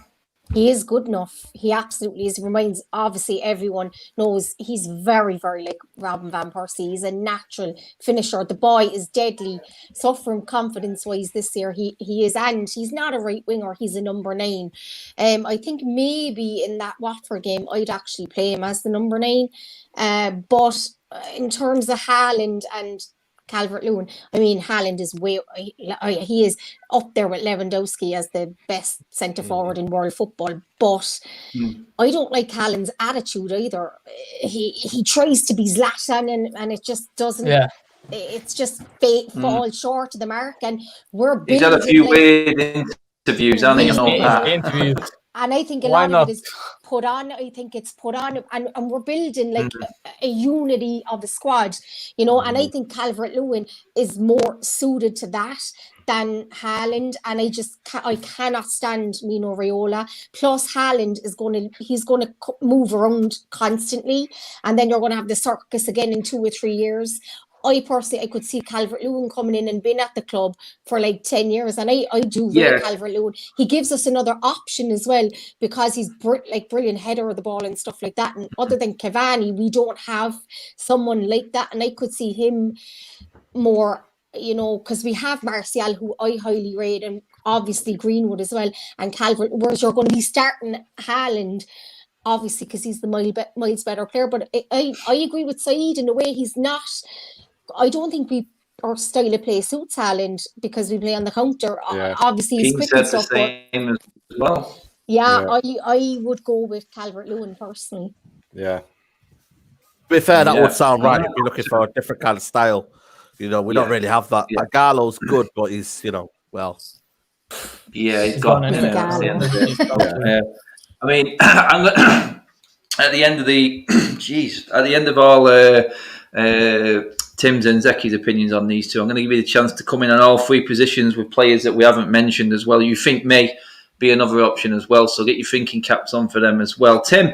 He is good enough. He absolutely is. He reminds, obviously, everyone knows he's very, very like Robin Van Persie. He's a natural finisher. The boy is deadly. Suffering confidence-wise this year, he is, and he's not a right winger. He's a number 9. I think maybe in that Watford game, I'd actually play him as the number 9. But in terms of Haaland and Calvert-Lewin, I mean, Holland is he is up there with Lewandowski as the best centre forward in world football. But I don't like Haaland's attitude either. He tries to be Zlatan, and it just doesn't. Yeah. It's just falls short of the mark, and we're. He's had a few weird interviews, hasn't he? And all that. And I think a lot of it is put on. I think it's put on, and we're building like a unity of the squad, you know. And I think Calvert-Lewin is more suited to that than Haaland. And I cannot stand Mino Raiola. Plus, Haaland is he's going to move around constantly, and then you're going to have the circus again in 2 or 3 years. I personally, I could see Calvert-Lewin coming in and been at the club for like 10 years. And I do rate Calvert-Lewin. He gives us another option as well, because he's brilliant header of the ball and stuff like that. And other than Cavani, we don't have someone like that. And I could see him more, you know, because we have Martial, who I highly rate, and obviously Greenwood as well, and Calvert, whereas you're going to be starting Haaland, obviously, because he's the miles better player. But I agree with Saeed in a way. He's not... I don't think our style of play suits Haaland, because we play on the counter. Yeah. Obviously, he's quick and stuff. Same as well. Yeah, I would go with Calvert-Lewin personally. Yeah. To be fair, that would sound right if you're looking for a different kind of style. You know, we don't really have that. Yeah. Gallo's good, but he's, you know, well. Yeah, he's gone. I mean, at the end of the at the end of all Tim's and Zeki's opinions on these two, I'm going to give you the chance to come in on all 3 positions with players that we haven't mentioned as well. You think may be another option as well, so get your thinking caps on for them as well. Tim,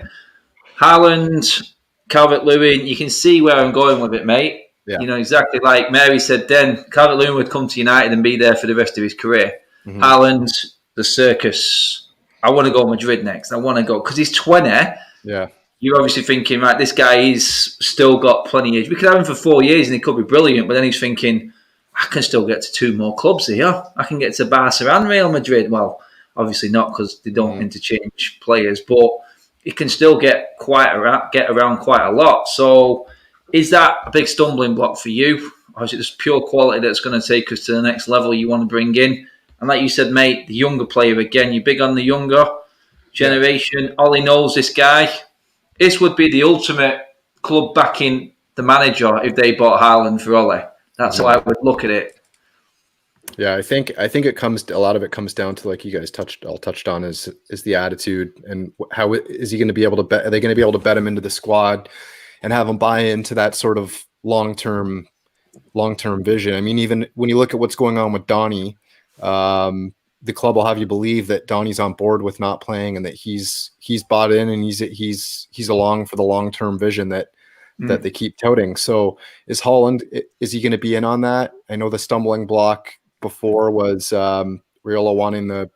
Haaland, Calvert-Lewin, you can see where I'm going with it, mate. Yeah. You know, exactly like Mary said then, Calvert-Lewin would come to United and be there for the rest of his career. Mm-hmm. Haaland, the circus. I want to go Madrid next. I want to go, because he's 20. Yeah. You're obviously thinking, right, this guy he's still got plenty of age. We could have him for 4 years and he could be brilliant, but then he's thinking, I can still get to 2 more clubs here. I can get to Barca and Real Madrid. Well, obviously not, because they don't interchange players, but he can still get around quite a lot. So is that a big stumbling block for you? Or is it just pure quality that's going to take us to the next level you want to bring in? And like you said, mate, the younger player again, you're big on the younger generation. Ollie knows this guy. This would be the ultimate club backing the manager if they bought Haaland for Ole. That's how I would look at it. Yeah, I think a lot of it comes down to, like you guys touched on, is the attitude, and how is he going to be able to bet? Are they going to be able to bet him into the squad and have him buy into that sort of long-term vision? I mean, even when you look at what's going on with Donnie, the club will have you believe that Donnie's on board with not playing, and that he's bought in, and he's along for the long-term vision that they keep touting. So is Holland, is he going to be in on that? I know the stumbling block before was Raiola wanting the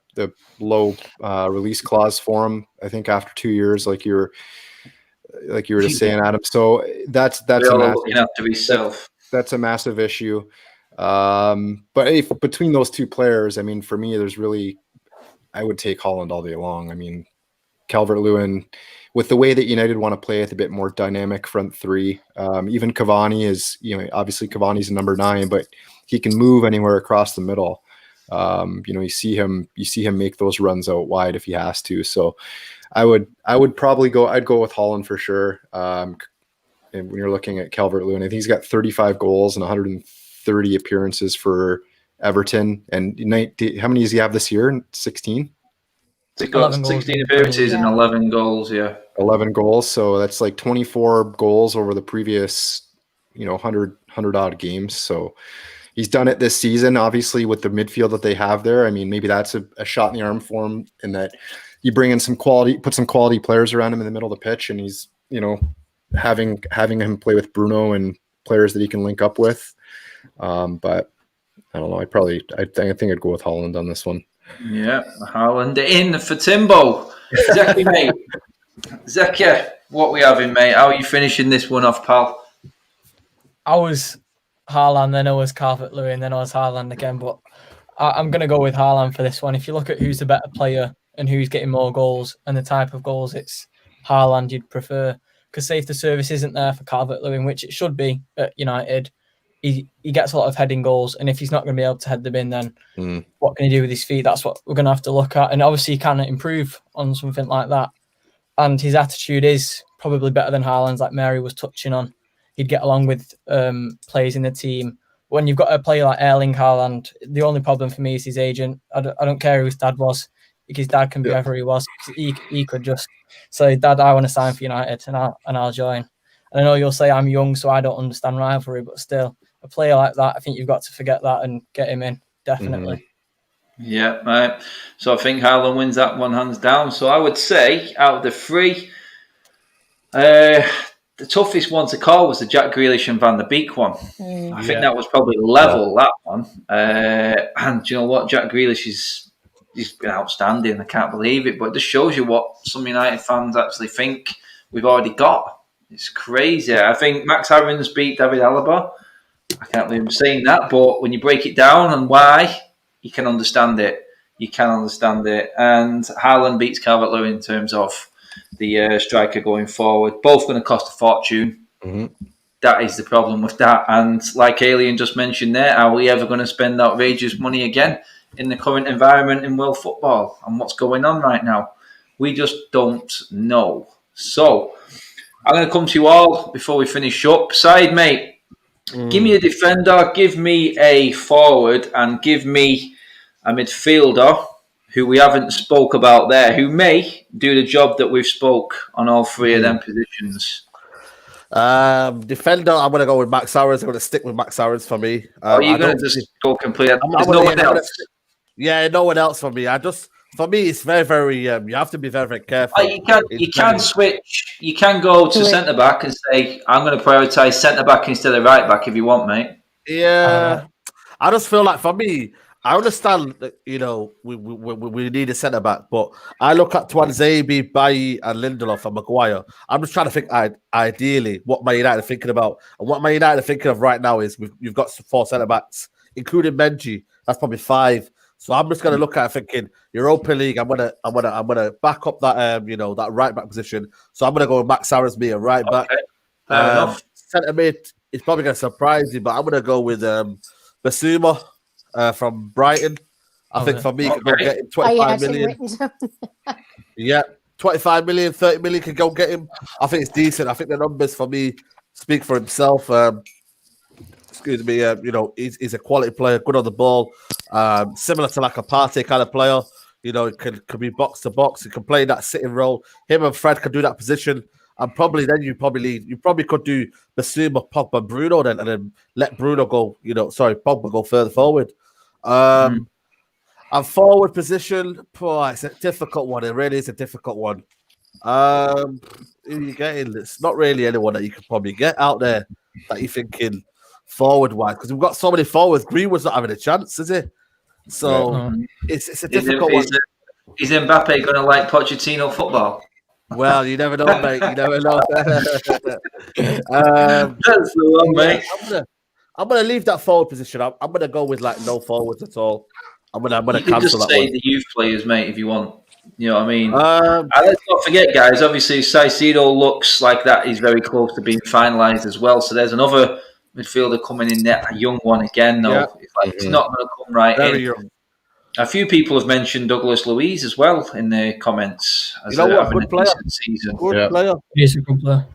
low release clause for him, I think after 2 years, like you were just saying, Adam. So that's a massive issue. But if between those 2 players, I mean, for me, I would take Holland all day long. I mean, Calvert-Lewin, with the way that United want to play with a bit more dynamic front 3, even Cavani is, you know, obviously Cavani's a number 9, but he can move anywhere across the middle. You know, you see him make those runs out wide if he has to. So I would probably I'd go with Holland for sure. And when you're looking at Calvert-Lewin, I think he's got 35 goals and 130 appearances for Everton. And how many does he have this year? 16? He's got 16 appearances and 11 goals, 11 goals. So that's like 24 goals over the previous, 100 odd games. So he's done it this season, obviously, with the midfield that they have there. I mean, maybe that's a shot in the arm for him, in that you bring in put some quality players around him in the middle of the pitch, and he's, having him play with Bruno and players that he can link up with. But I don't know. I think I'd go with Holland on this one. Yeah, Holland in for Timbo. Zeki, mate. Zeki, what we having, mate? How are you finishing this one off, pal? I was Haaland, then I was Calvert-Lewin, then I was Haaland again. But I'm going to go with Haaland for this one. If you look at who's the better player and who's getting more goals and the type of goals, it's Haaland you'd prefer. Because say if the service isn't there for Calvert-Lewin, which it should be at United, he gets a lot of heading goals. And if he's not going to be able to head them in, then what can he do with his feet? That's what we're going to have to look at. And obviously, he can improve on something like that. And his attitude is probably better than Haaland's, like Mary was touching on. He'd get along with players in the team. When you've got a player like Erling Haaland, the only problem for me is his agent. I don't care who his dad was. His dad can be whoever he was. He could just say, Dad, I want to sign for United, and I'll join. And I know you'll say I'm young, so I don't understand rivalry, but still, a player like that, I think you've got to forget that and get him in, definitely. Yeah, right. So I think Haaland wins that one hands down. So I would say, out of the three, the toughest one to call was the Jack Grealish and Van Der Beek one. I think that was probably level, that one. And do you know what? Jack Grealish he's been outstanding. I can't believe it. But it just shows you what some United fans actually think we've already got. It's crazy. I think Max Aarons beat David Alaba. I can't believe I'm saying that. But when you break it down and why, you can understand it. You can understand it. And Haaland beats Calvert-Lewin in terms of the striker going forward. Both going to cost a fortune. That is the problem with that. And like Alien just mentioned there, are we ever going to spend outrageous money again in the current environment in world football and what's going on right now? We just don't know. So I'm going to come to you all before we finish up. Side, mate, give me a defender, give me a forward, and give me a midfielder who we haven't spoke about there, who may do the job that we've spoke on all three of them positions. Defender, I'm going to go with Max Aarons. I'm going to stick with Max Aarons for me. Are you going to just go completely? There's no one else. Yeah, no one else for me. For me, it's very, very. You have to be very, very careful. You can switch. You can go to centre back and say, "I'm going to prioritise centre back instead of right back." If you want, mate. Yeah, I just feel like for me, I understand that we need a centre back, but I look at Tuanzebe, Bailly, and Lindelof and Maguire. I'm just trying to think ideally what Man United are thinking about, and what Man United are thinking of right now is you've got 4 centre backs, including Menji. That's probably 5. So I'm just going to look at it thinking Europa League. I'm gonna back up that that right back position. So I'm going to go with Max Aarons, me a right back. Centre mid is probably going to surprise you, but I'm going to go with Basuma from Brighton. I think for me, could go get him 25 million. 25 million, 30 million could go get him. I think it's decent. I think the numbers for me speak for himself. Excuse me, he's a quality player, good on the ball, similar to like a Partey kind of player. It could be box to box. He can play that sitting role. Him and Fred could do that position, and probably then you probably could do Basuma, Pogba, Bruno, and then let Bruno go. Pogba go further forward. And forward position, it's a difficult one. It really is a difficult one. Who are you getting? It's not really anyone that you could probably get out there that you're thinking forward wise, because we've got so many forwards. Greenwood's not having a chance, is he? So it's a difficult one. Is Mbappe going to like Pochettino football? Well, you never know, mate. You never know. That's the one, mate. I'm gonna leave that forward position. I'm gonna go with like no forwards at all. I'm gonna cancel just that say one. The youth players, mate, if you want. You know what I mean? And let's not forget, guys. Obviously, Caicedo looks like that is very close to being finalised as well. So there's another midfielder coming in there, a young one again. Though it's not going to come right very in. Young. A few people have mentioned Douglas Luiz as well in the comments. As good player. Season. Good player. He's a good player.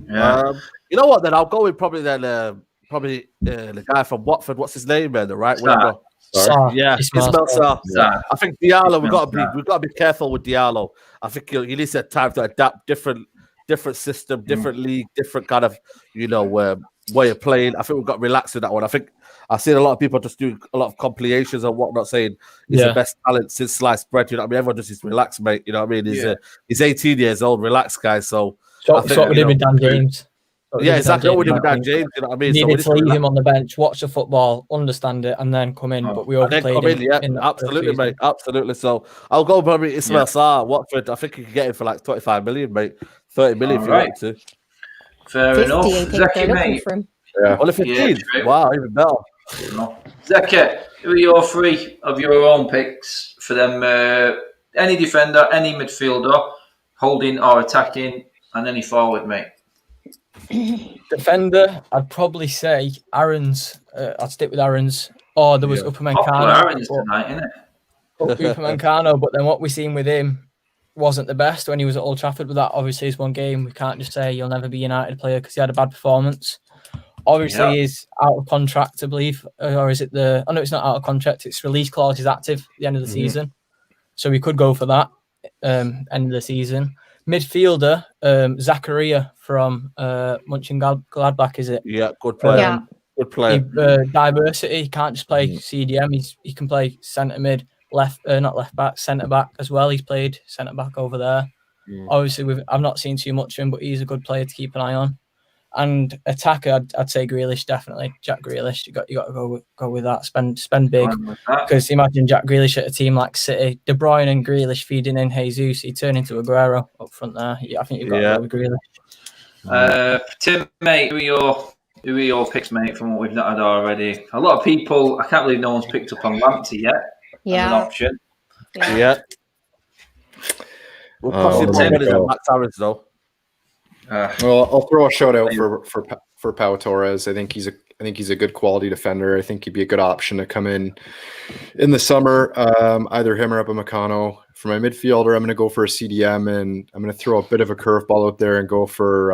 Yeah. You know what? Then I'll go with probably the guy from Watford. What's his name, man? The right winger. Yeah, Ismail Sarr. I think Diallo. We've got to be careful with Diallo. I think he needs time to adapt different system, different league, different kind of way of playing. I think we've got to relax with that one. I think I've seen a lot of people just doing a lot of compilations and whatnot, saying he's the best talent since sliced bread. You know what I mean? Everyone just needs to relax, mate. You know what I mean? He's 18 years old. Relax, guys. So what we did with Dan James. Yeah, exactly. What we did with Dan James, you know what I mean? We needed to leave him on the bench, watch the football, understand it, and then come in. But we overplayed him. Yeah, absolutely, mate. Absolutely. So I'll go probably Ismail Sarr, Watford. I think you can get him for like 25 million, mate. 30 million if you want to. Fair 50, enough. I think they're looking for him. Yeah. Only 15? Wow, even better. Zeki, who are your three of your own picks for them? Any defender, any midfielder, holding or attacking, and any forward, mate? Defender, I'd probably say Aaron's. I'd stick with Aaron's. Or there was Upamecano. Aaron's tonight, isn't it? Upamecano, but then what we seen with him wasn't the best when he was at Old Trafford. With that, obviously, is one game. We can't just say you'll never be a United player because he had a bad performance. Obviously, he's out of contract, I believe, or is it the? Oh no, it's not out of contract. It's release clause is active at the end of the season, so we could go for that end of the season. Midfielder, Zakaria from Mönchengladbach, is it? Yeah, good player. Good player. Diversity. He can't just play CDM. He can play centre mid, not left back, centre back as well. He's played centre back over there. Obviously, I've not seen too much of him, but he's a good player to keep an eye on. And attacker, I'd say Grealish, definitely. Jack Grealish, you got to go with that. Spend big, because imagine Jack Grealish at a team like City, De Bruyne and Grealish feeding in Jesus, he'd turn into Aguero up front there. I think you've got to go with Grealish. Tim, mate, who are your picks, mate? From what we've not had already, a lot of people. I can't believe no one's picked up on Lamptey yet. Yeah, as an option. Yeah. We'll pass it Max Harris though. Well, I'll throw a shout out for Pau Torres. I think he's a good quality defender. I think he'd be a good option to come in the summer. Either him or Upamecano. For my midfielder, I'm going to go for a CDM, and I'm going to throw a bit of a curveball out there and go for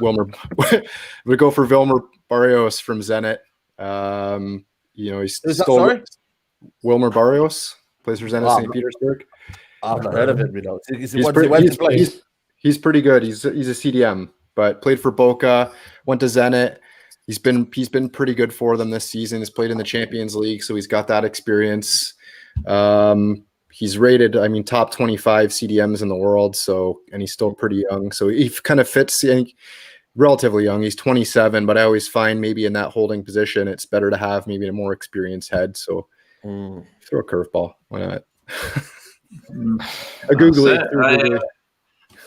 Wilmer. I'm going to go for Wilmer Barrios from Zenit. He's still Wilmer Barrios plays for Zenit St. Petersburg. I've not heard of him. He's pretty good. He's a CDM, but played for Boca, went to Zenit. He's been pretty good for them this season. He's played in the Champions League, so he's got that experience. He's rated, top 25 CDMs in the world. And he's still pretty young. So he kind of fits, I think, relatively young. He's 27, but I always find maybe in that holding position, it's better to have maybe a more experienced head. So throw a curveball. Why not? A googly.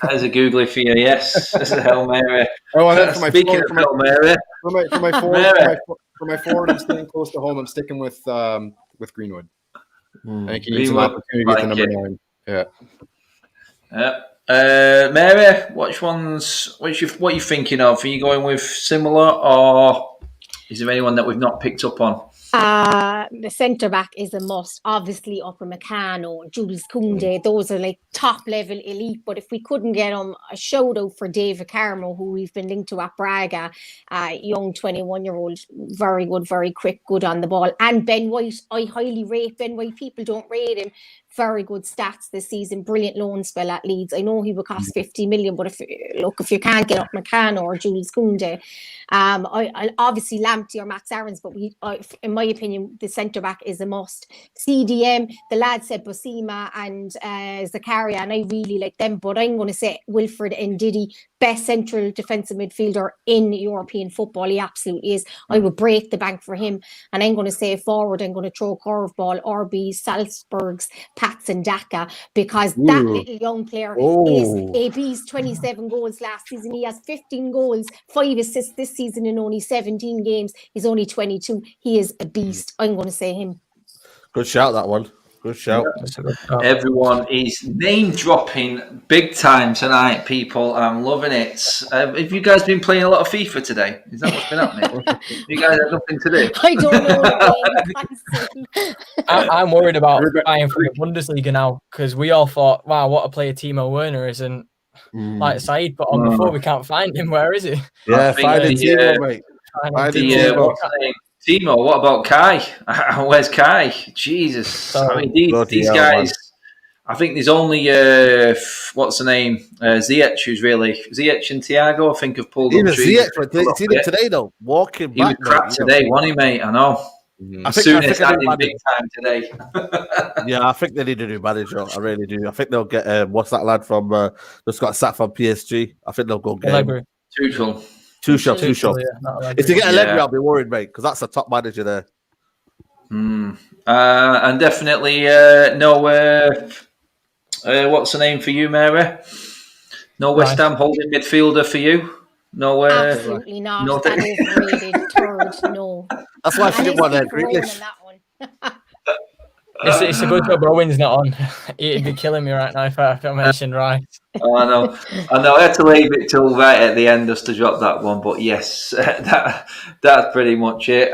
That is a googly for you, yes. That's a Hail Mary. Oh, and then for my Speaking of Hail Mary. For my forward, I'm staying close to home. I'm sticking with Greenwood. I think he needs an opportunity at the number 9. Yeah. Mary, what are you thinking of? Are you going with similar, or is there anyone that we've not picked up on? The centre back is a must. Obviously, Upamecano, Jules Koundé, those are like top level elite. But if we couldn't get a shout out for David Carmo, who we've been linked to at Braga, young 21-year-old, very good, very quick, good on the ball. And Ben White, I highly rate Ben White. People don't rate him. Very good stats this season. Brilliant loan spell at Leeds. I know he would cost 50 million, but if you can't get Upamecano or Jules Koundé, I obviously Lamptey or Max Aarons, but in my opinion, the centre back is a must. CDM, the lad said Bosima and Zakaria, and I really like them, but I'm going to say Wilfred Ndidi, best central defensive midfielder in European football. He absolutely is. I would break the bank for him, and I'm going to say forward. I'm going to throw a curveball. RB Salzburg's Patson Daka, because that little young player is a beast. 27 goals last season. He has 15 goals, 5 assists this season in only 17 games. He's only 22. He is a beast. I'm going to say him. Good shout, that one. Good shout. Everyone is name dropping big time tonight, people. I'm loving it. Have you guys been playing a lot of FIFA today? Is that what's been happening? You guys have nothing to do? I don't know. I'm worried about buying from the Bundesliga now, because we all thought, wow, what a player Timo Werner is, and like Said, but on the floor we can't find him. Where is he? Yeah, find Timo, mate. Timo, what about Kai? Where's Kai? Jesus. These guys, I think there's only, what's the name? Ziyech, who's really, Ziyech and Thiago, I think, have pulled up. Ziyech, seen him today, though, walking back. He was crap today, wasn't he, mate? I know. I think big time today. Yeah, I think they need a new manager. I really do. I think they'll get, what's that lad from, just got sacked from PSG? I think they'll go get him. Tuchel. Tuchel. Yeah, If you get Allegri, I'll be worried, mate, because that's a top manager there. And definitely no. What's the name for you, Mary? No West Ham holding midfielder for you. No. Absolutely not. No, that overrated third. No. That's why she didn't want to Grealish. That one. It's a good job Rowan's not on. He'd be killing me right now if I mentioned Rice. Oh, I know. I had to leave it till right at the end just to drop that one. But yes, that's pretty much it.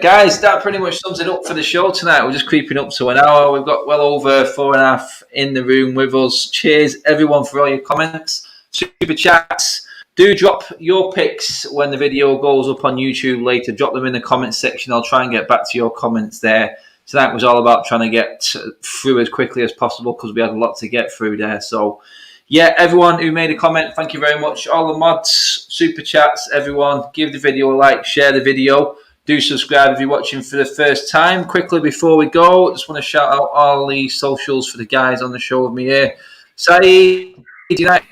Guys, that pretty much sums it up for the show tonight. We're just creeping up to an hour. We've got well over 4.5 in the room with us. Cheers, everyone, for all your comments, super chats. Do drop your picks when the video goes up on YouTube later. Drop them in the comments section. I'll try and get back to your comments there. Tonight was all about trying to get through as quickly as possible because we had a lot to get through there. So, yeah, everyone who made a comment, thank you very much. All the mods, super chats, everyone, give the video a like, share the video. Do subscribe if you're watching for the first time. Quickly before we go, just want to shout out all the socials for the guys on the show with me here. Saeed, United,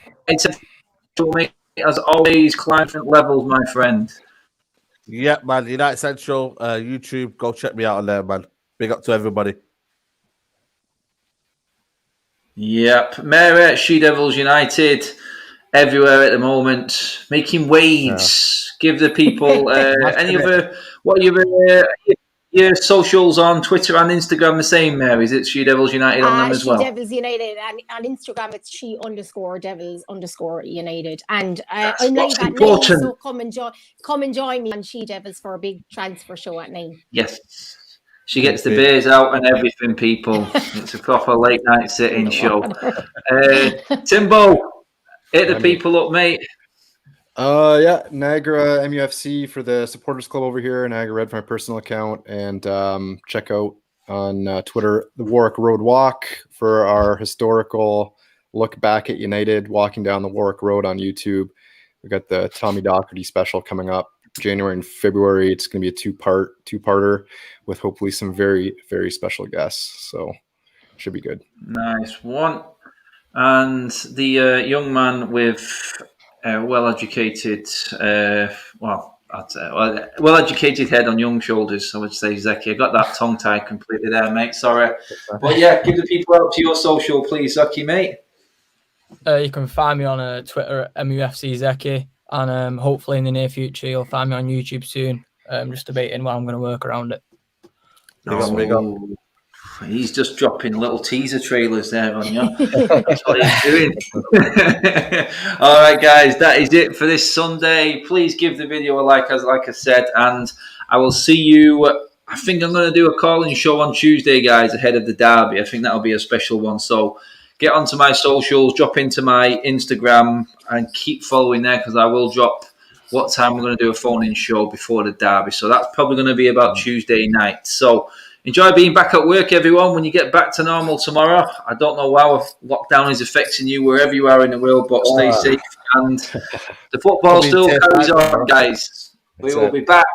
as always, climb different levels, my friend. Yeah, man. United Central, YouTube. Go check me out on there, man. Big up to everybody. Yep. Mary, She Devils United, everywhere at the moment, making waves. Yeah. Give the people any other. What are your socials on Twitter and Instagram the same, Mary? Is it She Devils United on them as well? She Devils United, and on Instagram it's She_Devils_United. And I'm live at 9, so come and join me on She Devils for a big transfer show at 9. Yes. She gets the beers out and everything, people. It's a proper late night sitting show. Timbo, hit the people up, mate. Yeah, Niagara MUFC for the supporters club over here, Niagara Red for my personal account, and check out on Twitter the Warwick Road Walk for our historical look back at United walking down the Warwick Road on YouTube. We got the Tommy Doherty special coming up January and February. It's going to be a two-parter with hopefully some very, very special guests. So should be good. Nice one. And the young man with well-educated head on young shoulders, I would say, Zeki. I got that tongue tie completely there, mate. Sorry. But yeah, give the people out to your social, please, Zeki, mate. You can find me on Twitter at MUFC Zeki. And hopefully in the near future, you'll find me on YouTube soon. Just debating what I'm going to work around it. Big up. He's just dropping little teaser trailers there on you. That's what he's doing. All right, guys, that is it for this Sunday. Please give the video a like I said, and I will see you. I think I'm going to do a call-in show on Tuesday, guys, ahead of the derby. I think that'll be a special one. So get onto my socials, drop into my Instagram, and keep following there because I will drop what time we're going to do a phone-in show before the derby. So that's probably going to be about Tuesday night. So enjoy being back at work, everyone, when you get back to normal tomorrow. I don't know how lockdown is affecting you wherever you are in the world, but stay safe. And the football still carries on, guys. We will be back.